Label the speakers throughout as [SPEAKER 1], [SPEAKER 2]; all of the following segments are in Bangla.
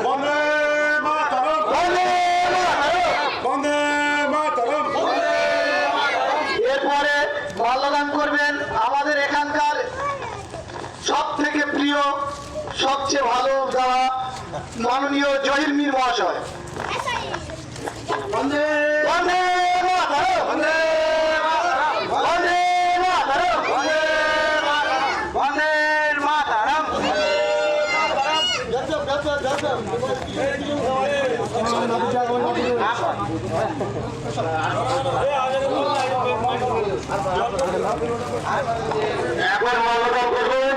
[SPEAKER 1] বন্দে মাতরম, বন্দে মাতরম।
[SPEAKER 2] এরপরে মাল্যদান করবেন আমাদের এখানকার সব থেকে প্রিয়, সবচেয়ে ভালো যারা মাননীয় জহির মীর মহাশয়। বন্দে বন্দে মাতরম, বন্দে মাতরম, বন্দে মাতরম, বন্দে মাতরম, বন্দে মাতরম।
[SPEAKER 3] এখন মাল্যদান করবেন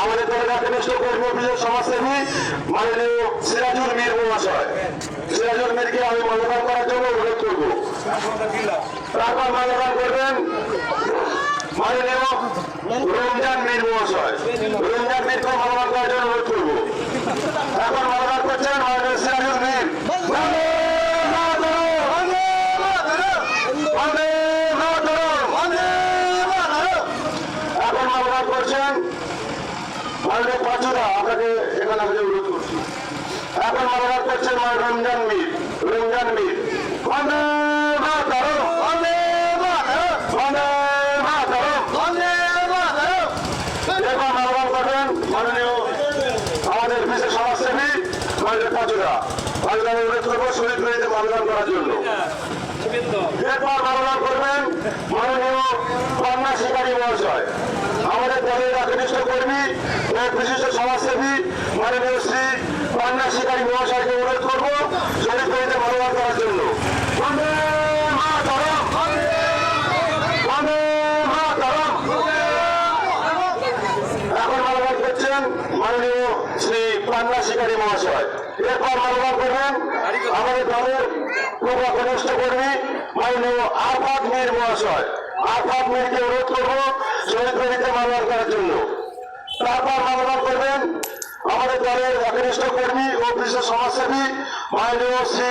[SPEAKER 3] আমাদের দলের একনিষ্ঠ কর্মী অভিযোগ সমাজসেবী মাননীয় সিরাজুল মীর মহাশয়। সিরাজুল মীরকে আমি মাল্যদান করার জন্য অনুরোধ করব। তারপর মাল্যদান করবেন মাননীয় রমজান মীর মহাশয়। রমজান মীরকে মাল্যদান করার জন্য অনুরোধ করব। এখন মাল্যদান করছেন মাননীয় সিরাজুল মীর। এখন মাল্যদান করছেন মাননীয় পাঁচুরা, আপনাকে এখানে আমি অনুরোধ করছি। এখন মাল্যদান করছেন রমজান মীর। রমজান মীর বন্দে মাতরম, বন্দে মাতরম, বন্দে মাতরম, বন্দে মাতরম। এখন মাল্যদান করবেন মাননীয় আমাদের বিশেষ সমাজসেবী মাননীয় পাঁচুরা। পাঁচুরা অনুরোধ করবো শহীদ মিনারে মাল্যদান করার জন্য। এরপর মাল্যদান করবেন মাননীয় কন্যা শিকারী মহাশয়। আমাদের দলের একনিষ্ঠ কর্মী ও বিশিষ্ট সমাজসেবী মাননীয় শ্রী কন্যা শিকারী মহাশয়কে অনুরোধ করবো শহীদ মিনারে মাল্যদান করার জন্য। বন্দে মাতরম, বন্দে মাতরম। এখন মাল্যদান করছেন মাননীয় শ্রী কন্যা শিকারী মহাশয়। এরপর মাল্যদান করবেন আমাদের দলের খুব একনিষ্ঠ কর্মী মাননীয় আরফাত মীর মহাশয়। আরফাত মীরকে অনুরোধ করবো শহীদ মিনারে মাল্যদান করার জন্য। তারপর মাল্যদান করবেন আমাদের দলের একনিষ্ঠ কর্মী ও বিশেষ সমাজসেবী মাননীয় শ্রী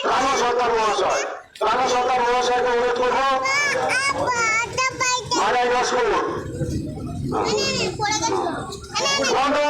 [SPEAKER 3] কানু সরকার মহাশয়। কানু সরকার মহাশয়কে অনুরোধ করবো মালাই নস্কর। বন্দে